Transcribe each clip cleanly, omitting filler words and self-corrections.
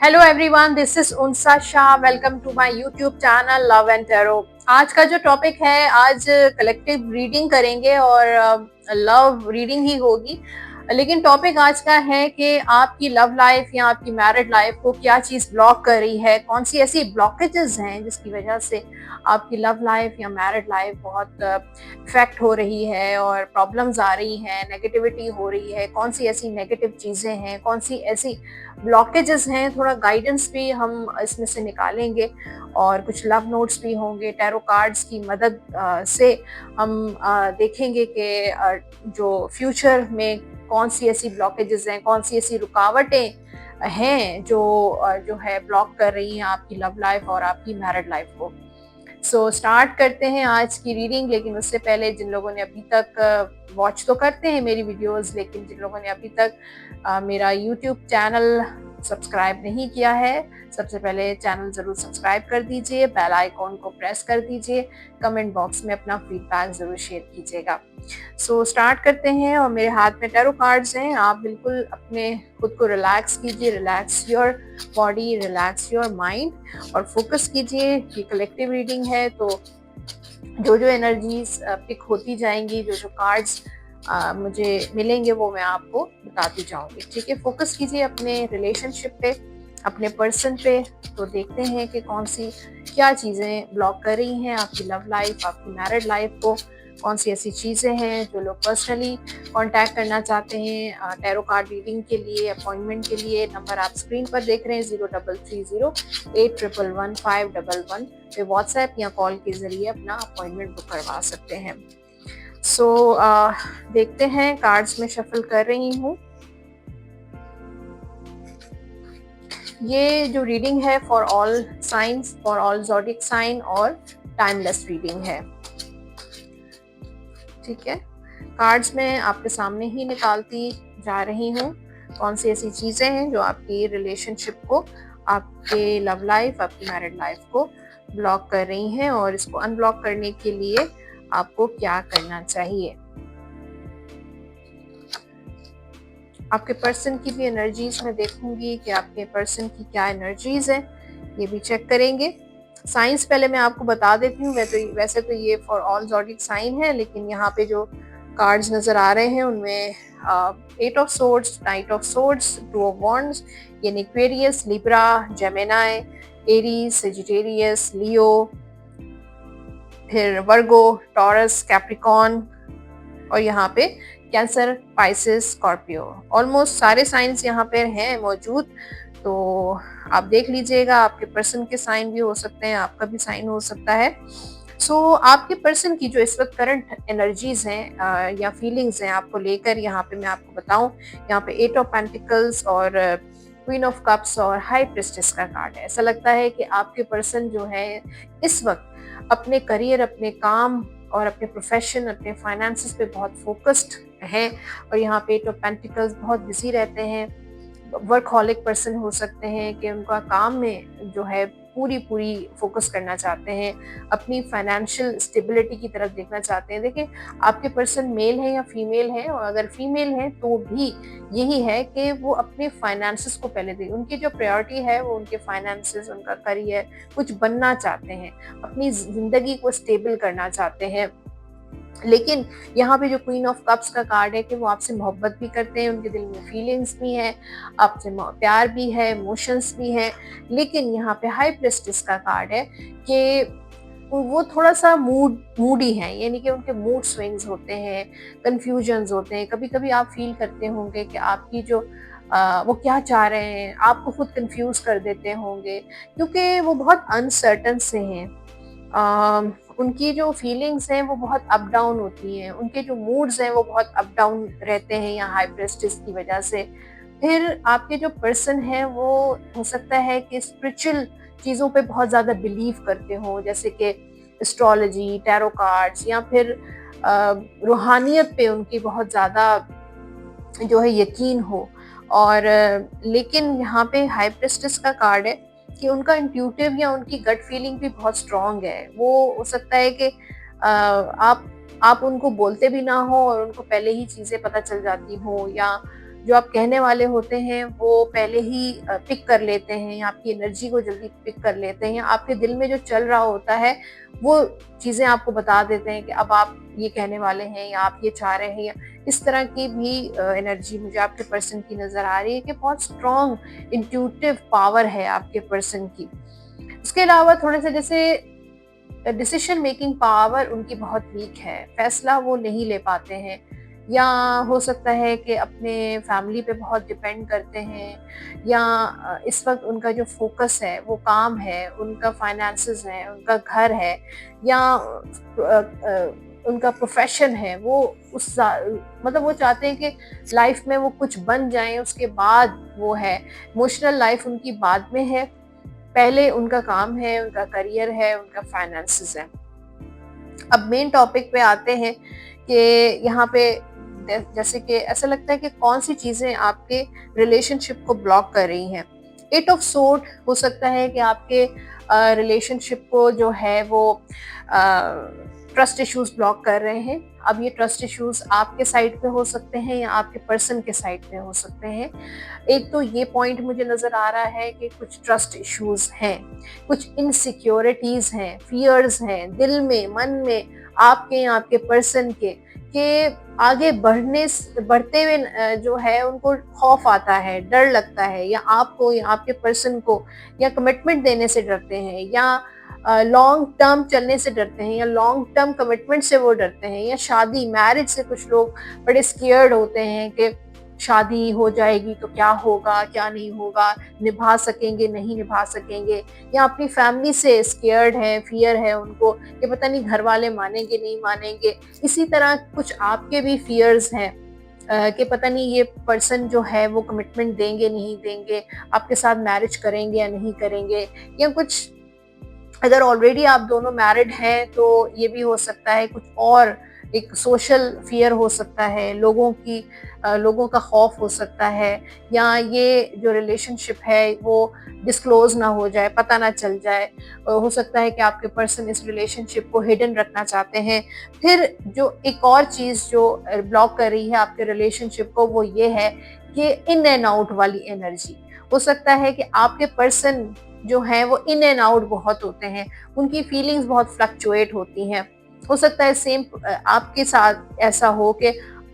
Hello everyone, this is Unsa Shah. Welcome to my YouTube channel love and tarot. आज का जो topic है, आज कलेक्टिव रीडिंग करेंगे और लव रीडिंग ही होगी। लेकिन टॉपिक आज का है कि आपकी लव लाइफ या आपकी मैरिड लाइफ को क्या चीज ब्लॉक कर रही है, कौन सी ऐसी ब्लॉकेजेस हैं जिसकी वजह से आपकी लव लाइफ या मैरिड लाइफ बहुत इफेक्ट हो रही है और प्रॉब्लम्स आ रही हैं, नेगेटिविटी हो रही है। कौन सी ऐसी नेगेटिव चीजें हैं, कौन सी ऐसी ब्लॉकेजेस हैं, थोड़ा गाइडेंस भी हम इसमें से निकालेंगे और कुछ लव नोट्स भी होंगे। टैरो कार्ड्स की मदद से हम देखेंगे कि जो फ्यूचर में कौन सी ऐसी ब्लॉकेजेस हैं, कौन सी ऐसी रुकावटें हैं जो है ब्लॉक कर रही हैं आपकी लव लाइफ और आपकी मैरिड लाइफ को। सो स्टार्ट करते हैं आज की रीडिंग। लेकिन उससे पहले जिन लोगों ने अभी तक वॉच तो करते हैं मेरी वीडियोस, लेकिन जिन लोगों ने अभी तक मेरा यूट्यूब चैनल सब्सक्राइब नहीं किया है, सबसे पहले चैनल ज़रूर सब्सक्राइब कर दीजिए, बेल आइकॉन को प्रेस कर दीजिए, कमेंट बॉक्स में अपना फीडबैक ज़रूर शेयर कीजिएगा। सो स्टार्ट करते हैं। और मेरे हाथ में टैरो कार्ड्स हैं। आप बिल्कुल अपने खुद को रिलैक्स कीजिए, relax your body, relax your mind और फोकस कीजिए। ये कलेक्टिव रीडिंग है, तो जो जो एनर्जीज पिक होती जाएंगी, जो जो कार्ड्स मुझे मिलेंगे, वो मैं आपको बताती जाऊंगी। ठीक है, फोकस कीजिए अपने रिलेशनशिप पे, अपने पर्सन पे। तो देखते हैं कि कौन सी क्या चीज़ें ब्लॉक कर रही हैं आपकी लव लाइफ, आपकी मैरिड लाइफ को। कौन सी ऐसी चीज़ें हैं जो लोग पर्सनली कांटेक्ट करना चाहते हैं टैरो कार्ड रीडिंग के लिए, अपॉइंटमेंट के लिए। नंबर आप स्क्रीन पर देख रहे हैं 033081111511 पे व्हाट्सएप या कॉल के ज़रिए अपना अपॉइंटमेंट बुक करवा सकते हैं। सो देखते हैं, कार्ड्स में शफल कर रही हूँ। ये जो रीडिंग है for all signs, for all zodiac sign और टाइमलेस रीडिंग है। ठीक है, कार्ड्स में आपके सामने ही निकालती जा रही हूँ कौन सी ऐसी चीज़ें हैं जो आपकी रिलेशनशिप को, आपके लव लाइफ, आपकी मैरिड लाइफ को ब्लॉक कर रही हैं और इसको अनब्लॉक करने के लिए आपको क्या करना चाहिए। आपके पर्सन की भी एनर्जीज में देखूंगी कि आपके पर्सन की क्या एनर्जीज है, ये भी चेक करेंगे। साइंस पहले मैं आपको बता देती हूँ। वैसे तो ये फॉर ऑल ज़ोडिक साइन है, लेकिन यहाँ पे जो कार्ड्स नजर आ रहे हैं उनमें 8 of swords, knight of swords, 2 of wands, यानी Aquarius, Libra, Gemini, Aries, Sagittarius, Leo, फिर वर्गो, टॉरस, कैप्रिकॉन और यहाँ पे कैंसर, पाइसेस, स्कॉर्पियो। ऑलमोस्ट सारे साइंस यहाँ पे हैं मौजूद, तो आप देख लीजिएगा। आपके पर्सन के साइन भी हो सकते हैं, आपका भी साइन हो सकता है। सो आपके पर्सन की जो इस वक्त करंट एनर्जीज हैं या फीलिंग्स हैं आपको लेकर, यहाँ पे मैं आपको बताऊं, यहाँ पे 8 ऑफ पेंटिकल्स और क्वीन ऑफ कप्स और हाई प्रिस्टेस का कार्ड है। ऐसा लगता है कि आपके पर्सन जो है इस वक्त अपने करियर, अपने काम और अपने प्रोफेशन, अपने फाइनेंसेस पे बहुत फोकस्ड हैं। और यहाँ पे 8 ऑफ पेंटिकल्स बहुत बिजी रहते हैं, वर्कहॉलिक पर्सन हो सकते हैं कि उनका काम में जो है पूरी फोकस करना चाहते हैं, अपनी फाइनेंशियल स्टेबिलिटी की तरफ देखना चाहते हैं। देखिए, आपके पर्सन मेल है या फीमेल है, और अगर फीमेल है तो भी यही है कि वो अपने फाइनेंसेस को पहले दें। उनकी जो प्रायोरिटी है वो उनके फाइनेंसेस, उनका करियर, कुछ बनना चाहते हैं, अपनी जिंदगी को स्टेबल करना चाहते हैं। लेकिन यहाँ पे जो क्वीन ऑफ कप्स का कार्ड है कि वो आपसे मोहब्बत भी करते हैं, उनके दिल में फीलिंग्स भी हैं, आपसे प्यार भी है, इमोशंस भी हैं। लेकिन यहाँ पे हाई प्रिस्टेस का कार्ड है कि वो थोड़ा सा मूडी हैं, यानी कि उनके मूड स्विंग्स होते हैं, कंफ्यूजन्स होते हैं। कभी कभी आप फील करते होंगे कि आपकी जो वो क्या चाह रहे हैं, आपको खुद कंफ्यूज कर देते होंगे, क्योंकि वो बहुत अनसर्टन से हैं। उनकी जो फीलिंग्स हैं वो बहुत अप डाउन होती हैं, उनके जो मूड्स हैं वो बहुत अप डाउन रहते हैं यहाँ हाई प्रेस्टिस की वजह से। फिर आपके जो पर्सन है वो हो सकता है कि स्पिरिचुअल चीज़ों पे बहुत ज़्यादा बिलीव करते हो, जैसे कि एस्ट्रोलॉजी, टैरो कार्ड्स, या फिर रूहानियत पे उनकी बहुत ज़्यादा जो है यकीन हो। और लेकिन यहाँ पे हाई प्रेस्टिस का कार्ड है कि उनका इंट्यूटिव या उनकी गट फीलिंग भी बहुत स्ट्रांग है। वो हो सकता है कि आप उनको बोलते भी ना हो और उनको पहले ही चीज़ें पता चल जाती हो, या जो आप कहने वाले होते हैं वो पहले ही पिक कर लेते हैं, या आपकी एनर्जी को जल्दी पिक कर लेते हैं, या आपके दिल में जो चल रहा होता है वो चीज़ें आपको बता देते हैं कि अब आप ये कहने वाले हैं या आप ये चाह रहे हैं, या इस तरह की भी एनर्जी मुझे आपके पर्सन की नज़र आ रही है कि बहुत स्ट्रॉन्ग इंट्यूटिव पावर है आपके पर्सन की। इसके अलावा थोड़े से जैसे डिसीजन मेकिंग पावर उनकी बहुत वीक है, फैसला वो नहीं ले पाते हैं, या हो सकता है कि अपने फैमिली पे बहुत डिपेंड करते हैं, या इस वक्त उनका जो फोकस है वो काम है, उनका फाइनेंसेस है, उनका घर है, या उनका प्रोफेशन है, वो मतलब वो चाहते हैं कि लाइफ में वो कुछ बन जाए, उसके बाद वो है। इमोशनल लाइफ उनकी बाद में है, पहले उनका काम है, उनका करियर है, उनका फाइनेंसेस है। अब मेन टॉपिक पे आते हैं कि यहाँ पे जैसे कि ऐसा लगता है कि कौन सी चीजें आपके रिलेशनशिप को ब्लॉक कर रही हैं। 8 ऑफ सोर्ड हो सकता है कि आपके रिलेशनशिप को जो है वो ट्रस्ट इश्यूज ब्लॉक कर रहे हैं। अब ये ट्रस्ट इश्यूज आपके साइड पे हो सकते हैं या आपके पर्सन के साइड पे हो सकते हैं। एक तो ये पॉइंट मुझे नजर आ रहा है कि कुछ ट्रस्ट इश्यूज हैं, कुछ इनसिक्योरिटीज हैं, फियर्स हैं दिल में, मन में, आपके या आपके पर्सन के आगे बढ़ते हुए जो है उनको खौफ आता है, डर लगता है, या आपको या आपके पर्सन को या कमिटमेंट देने से डरते हैं, या लॉन्ग टर्म चलने से डरते हैं, या लॉन्ग टर्म कमिटमेंट से वो डरते हैं, या शादी मैरिज से कुछ लोग बड़े स्केयर्ड होते हैं कि शादी हो जाएगी तो क्या होगा, क्या नहीं होगा, निभा सकेंगे, नहीं निभा सकेंगे, या अपनी फैमिली से स्केयर्ड है, फियर है उनको कि पता नहीं घर वाले मानेंगे नहीं मानेंगे। इसी तरह कुछ आपके भी फियर्स हैं कि पता नहीं ये पर्सन जो है वो कमिटमेंट देंगे नहीं देंगे, आपके साथ मैरिज करेंगे या नहीं करेंगे, या कुछ अगर ऑलरेडी आप दोनों मैरिड हैं तो ये भी हो सकता है कुछ और एक सोशल फियर हो सकता है, लोगों का खौफ हो सकता है, या ये जो रिलेशनशिप है वो डिस्क्लोज ना हो जाए, पता ना चल जाए। हो सकता है कि आपके पर्सन इस रिलेशनशिप को हिडन रखना चाहते हैं। फिर जो एक और चीज़ जो ब्लॉक कर रही है आपके रिलेशनशिप को वो ये है कि इन एंड आउट वाली एनर्जी। हो सकता है कि आपके पर्सन जो है वो इन एंड आउट बहुत होते हैं, उनकी फीलिंग्स बहुत फ्लक्चुएट होती हैं। हो सकता है सेम आपके साथ ऐसा हो कि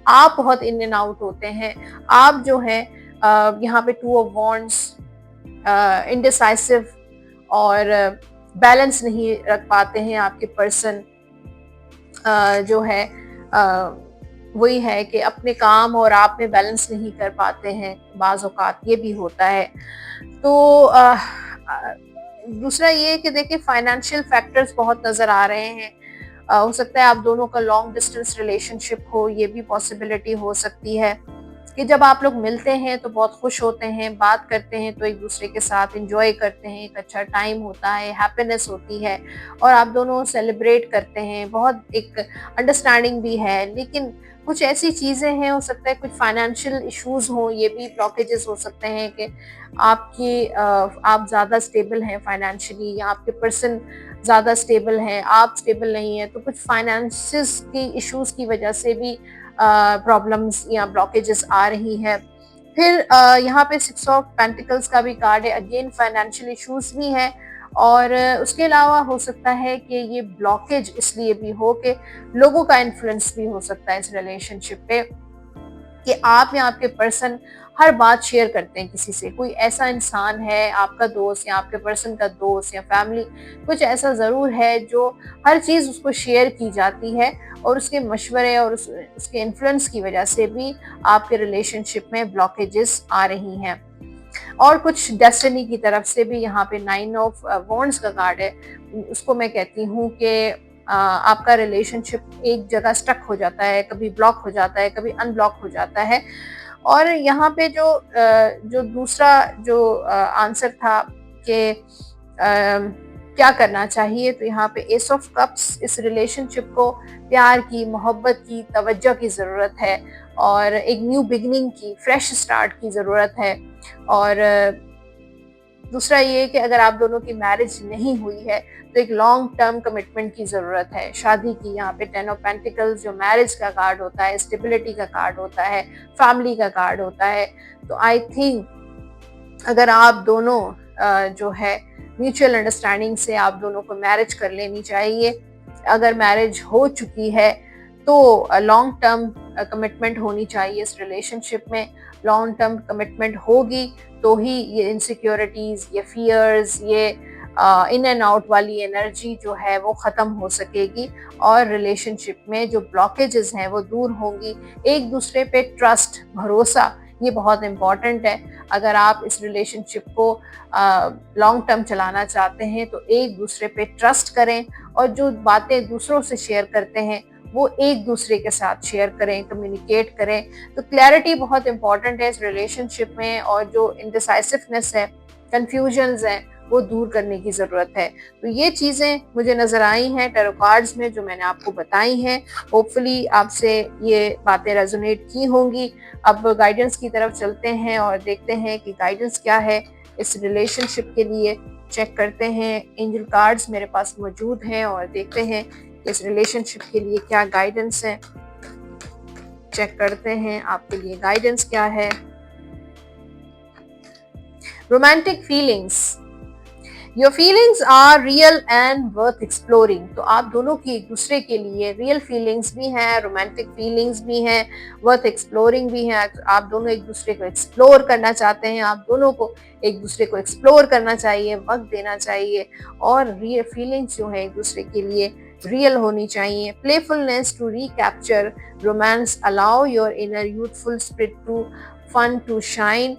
आप बहुत इन एंड आउट होते हैं, आप जो है यहाँ पे 2 ऑफ वॉन्ड्स, इनडिसाइसिव और बैलेंस नहीं रख पाते हैं। आपके पर्सन जो है वही है कि अपने काम और आप में बैलेंस नहीं कर पाते हैं, बाज़ औक़ात ये भी होता है। तो दूसरा ये कि देखिए फाइनेंशियल फैक्टर्स बहुत नज़र आ रहे हैं। हो सकता है आप दोनों का लॉन्ग डिस्टेंस रिलेशनशिप हो, ये भी पॉसिबिलिटी हो सकती है कि जब आप लोग मिलते हैं तो बहुत खुश होते हैं, बात करते हैं तो एक दूसरे के साथ एंजॉय करते हैं, एक अच्छा टाइम होता है, हैप्पीनेस होती है और आप दोनों सेलिब्रेट करते हैं, बहुत एक अंडरस्टैंडिंग भी है। लेकिन कुछ ऐसी चीज़ें हैं, हो सकता है कुछ फाइनेंशियल इश्यूज हों, ये भी ब्लॉकेजेस हो सकते हैं कि आप ज़्यादा स्टेबल हैं फाइनेंशियली, या आपके पर्सन ज़्यादा स्टेबल हैं, आप स्टेबल नहीं हैं, तो कुछ फाइनेंसिस की इश्यूज की वजह से भी प्रॉब्लम्स या ब्लॉकेजेस आ रही हैं। फिर यहाँ पे 6 ऑफ पेंटिकल्स का भी कार्ड है, अगेन फाइनेंशियल इश्यूज भी हैं। और उसके अलावा हो सकता है कि ये ब्लॉकेज इसलिए भी हो कि लोगों का इन्फ्लुएंस भी हो सकता है इस रिलेशनशिप पे, कि आप या आपके पर्सन हर बात शेयर करते हैं किसी से। कोई ऐसा इंसान है, आपका दोस्त या आपके पर्सन का दोस्त या फैमिली, कुछ ऐसा ज़रूर है जो हर चीज़ उसको शेयर की जाती है, और उसके मशवरे और उसके इन्फ्लुएंस की वजह से भी आपके रिलेशनशिप में ब्लॉकेजेस आ रही हैं। और कुछ डेस्टिनी की तरफ से भी यहाँ पे 9 ऑफ वॉन्ड्स का कार्ड है। उसको मैं कहती हूँ कि आपका रिलेशनशिप एक जगह स्टक हो जाता है, कभी ब्लॉक हो जाता है, कभी अनब्लॉक हो जाता है। और यहाँ पे जो दूसरा जो आंसर था कि क्या करना चाहिए, तो यहाँ पे एस ऑफ कप्स, इस रिलेशनशिप को प्यार की, मोहब्बत की, तवज्जो की ज़रूरत है, और एक न्यू बिगनिंग की, फ्रेश स्टार्ट की ज़रूरत है। और दूसरा ये कि अगर आप दोनों की मैरिज नहीं हुई है तो एक लॉन्ग टर्म कमिटमेंट की ज़रूरत है, शादी की। यहाँ पे 10 ऑफ पेंटिकल्स जो मैरिज का कार्ड होता है, स्टेबिलिटी का कार्ड होता है, फैमिली का कार्ड होता है। तो आई थिंक अगर आप दोनों जो है म्यूचुअल अंडरस्टैंडिंग से आप दोनों को मैरिज कर लेनी चाहिए। अगर मैरिज हो चुकी है तो लॉन्ग टर्म कमिटमेंट होनी चाहिए इस रिलेशनशिप में। लॉन्ग टर्म कमिटमेंट होगी तो ही ये इनसिक्योरिटीज, ये फियर्स, ये इन एंड आउट वाली एनर्जी जो है वो ख़त्म हो सकेगी और रिलेशनशिप में जो ब्लॉकेजेस हैं वो दूर होंगी। एक दूसरे पे ट्रस्ट, भरोसा, ये बहुत इम्पॉर्टेंट है। अगर आप इस रिलेशनशिप को लॉन्ग टर्म चलाना चाहते हैं तो एक दूसरे पे ट्रस्ट करें और जो बातें दूसरों से शेयर करते हैं वो एक दूसरे के साथ शेयर करें, कम्युनिकेट करें। तो क्लैरिटी बहुत इंपॉर्टेंट है इस रिलेशनशिप में और जो इंडिसाइसिवनेस है, कंफ्यूजन्स हैं, वो दूर करने की ज़रूरत है। तो ये चीज़ें मुझे नज़र आई हैं टैरो कार्ड्स में जो मैंने आपको बताई हैं। होपफुली आपसे ये बातें रेजोनेट की होंगी। अब गाइडेंस की तरफ चलते हैं और देखते हैं कि गाइडेंस क्या है इस रिलेशनशिप के लिए। चेक करते हैं, एंजल कार्ड्स मेरे पास मौजूद हैं और देखते हैं इस रिलेशनशिप के लिए क्या गाइडेंस है। चेक करते हैं आपके लिए गाइडेंस क्या है। Romantic feelings, your feelings are real and worth exploring. तो आप दोनों की एक दूसरे के लिए रियल फीलिंग्स भी हैं, रोमांटिक फीलिंग्स भी हैं, वर्थ एक्सप्लोरिंग भी हैं। आप दोनों एक दूसरे को एक्सप्लोर करना चाहते हैं, आप दोनों को एक दूसरे को एक्सप्लोर करना चाहिए, वक्त देना चाहिए और रियल फीलिंग्स जो है एक दूसरे के लिए रियल होनी चाहिए। Playfulness to recapture romance, allow your inner youthful spirit to fun to shine.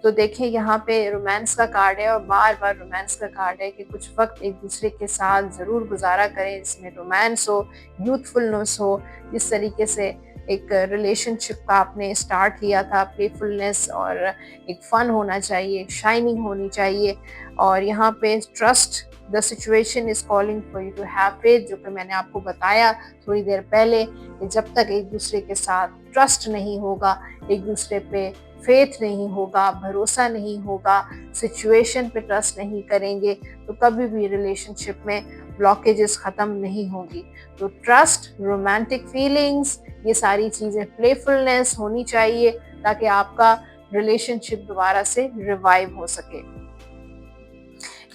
तो देखिए यहाँ पे रोमांस का कार्ड है और बार बार रोमांस का कार्ड है कि कुछ वक्त एक दूसरे के साथ ज़रूर गुजारा करें, जिसमें रोमांस हो, यूथफुलनेस हो। जिस तरीके से एक रिलेशनशिप का आपने स्टार्ट किया था, प्लेफुलनेस और एक फ़न होना चाहिए, एक शाइनिंग होनी चाहिए। और यहाँ पे trust, the situation is calling for you to have faith, जो कि मैंने आपको बताया थोड़ी देर पहले कि जब तक एक दूसरे के साथ ट्रस्ट नहीं होगा, एक दूसरे पे फेथ नहीं होगा, भरोसा नहीं होगा, सिचुएशन पे ट्रस्ट नहीं करेंगे तो कभी भी रिलेशनशिप में ब्लॉकेजेस ख़त्म नहीं होंगी। तो ट्रस्ट, रोमांटिक फीलिंग्स, ये सारी चीज़ें, प्लेफुलनेस होनी चाहिए ताकि आपका रिलेशनशिप दोबारा से रिवाइव हो सके।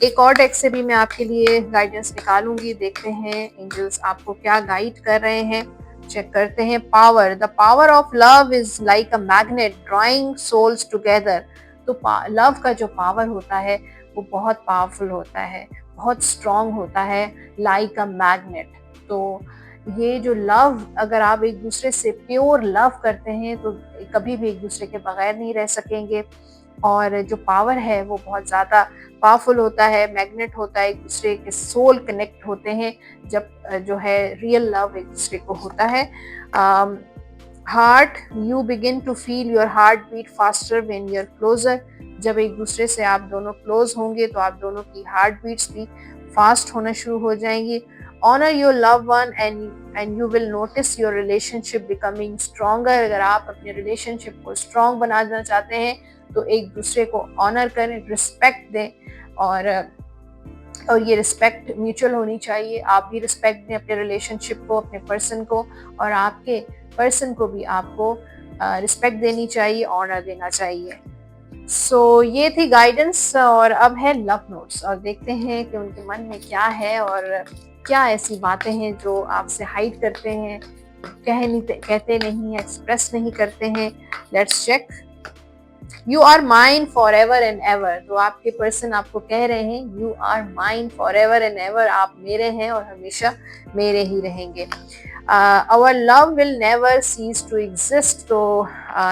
एक और डेक से भी मैं आपके लिए गाइडेंस निकालूंगी। देखते हैं एंजल्स आपको क्या गाइड कर रहे हैं। चेक करते हैं। Power, the power of love is like a magnet drawing souls together. तो लव का जो पावर होता है वो बहुत पावरफुल होता है, बहुत स्ट्रॉन्ग होता है, लाइक अ मैग्नेट। तो ये जो लव, अगर आप एक दूसरे से प्योर लव करते हैं तो कभी भी एक दूसरे के बगैर नहीं रह सकेंगे। और जो पावर है वो बहुत ज़्यादा पावरफुल होता है, मैग्नेट होता है, एक दूसरे के सोल कनेक्ट होते हैं जब जो है रियल लव एक दूसरे को होता है। Heart, you begin to feel your heart beat faster when you are closer. जब एक दूसरे से आप दोनों क्लोज होंगे तो आप दोनों की हार्ट बीट्स भी फास्ट होना शुरू हो जाएंगी। Honour your love one and you will notice your relationship becoming stronger. अगर आप अपने रिलेशनशिप को स्ट्रॉन्ग बनाना चाहते हैं तो एक दूसरे को ऑनर करें, रिस्पेक्ट दें और ये रिस्पेक्ट म्यूचुअल होनी चाहिए। आप भी रिस्पेक्ट दें अपने रिलेशनशिप को, अपने पर्सन को, और आपके पर्सन को भी आपको रिस्पेक्ट देनी चाहिए, ऑनर देना चाहिए। सो ये थी गाइडेंस और अब है लव नोट्स और देखते हैं कि उनके मन में क्या है और क्या ऐसी बातें हैं जो आपसे हाइड करते हैं, कहते नहीं, एक्सप्रेस नहीं करते हैं। Let's check. You are mine forever and ever. तो आपके पर्सन आपको कह रहे हैं you are mine forever and ever, आप मेरे हैं और हमेशा मेरे ही रहेंगे। Our love will never cease to exist. तो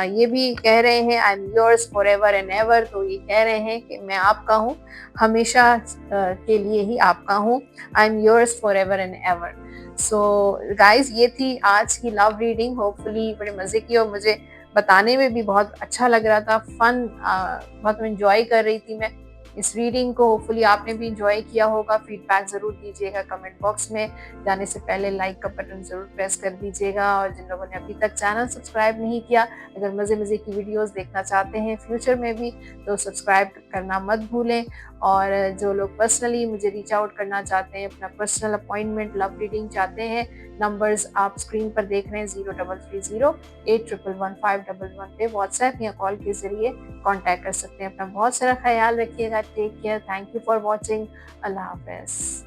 ये भी कह रहे हैं I am yours forever and ever. तो ये कह रहे हैं कि मैं आपका हूँ, हमेशा के लिए ही आपका हूँ। आई am yours forever and ever. So guys, ये थी आज की लव रीडिंग। होपफुली बड़े मज़े की और मुझे बताने में भी बहुत अच्छा लग रहा था, फन, बहुत एंजॉय कर रही थी मैं इस रीडिंग को होपफुली आपने भी एंजॉय किया होगा। फीडबैक ज़रूर दीजिएगा कमेंट बॉक्स में। जाने से पहले लाइक का बटन ज़रूर प्रेस कर दीजिएगा और जिन लोगों ने अभी तक चैनल सब्सक्राइब नहीं किया, अगर मज़े-मज़े की वीडियोज़ देखना चाहते हैं फ्यूचर में भी तो सब्सक्राइब करना मत भूलें। और जो लोग पर्सनली मुझे रीच आउट करना चाहते हैं, अपना पर्सनल अपॉइंटमेंट, लव रीडिंग चाहते हैं, नंबर्स आप स्क्रीन पर देख रहे हैं 033081111511 पे व्हाट्सएप या कॉल के ज़रिए कॉन्टैक्ट कर सकते हैं। अपना बहुत सारा ख्याल रखिएगा। Take care. Thank you for watching. अल्लाह हाफ़िज़।